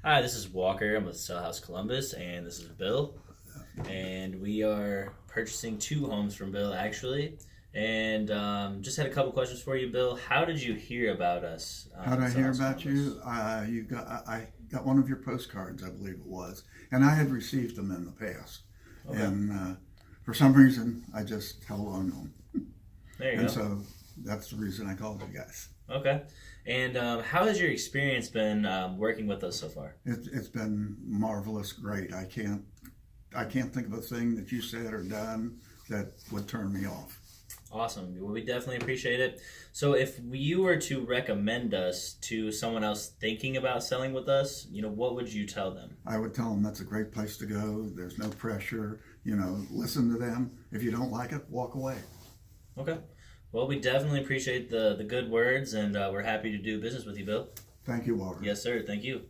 Hi, this is Walker. I'm with Sell House Columbus, and this is Bill. And we are purchasing two homes from Bill, actually. And just had a couple questions for you, Bill. How did you hear about us? How did I Sell hear House about Columbus? you? I got one of your postcards, I believe it was, and I had received them in the past. Okay. And for some reason, I just held on to them. There you And go. so that's the reason I called you guys. Okay. And how has your experience been working with us so far? It's been marvelous, great. I can't think of a thing that you said or done that would turn me off. Awesome. Well, we definitely appreciate it. So, if you were to recommend us to someone else thinking about selling with us, what would you tell them? I would tell them that's a great place to go. There's no pressure. Listen to them. If you don't like it, walk away. Okay. Well, we definitely appreciate the good words, and we're happy to do business with you, Bill. Thank you, Walter. Yes, sir. Thank you.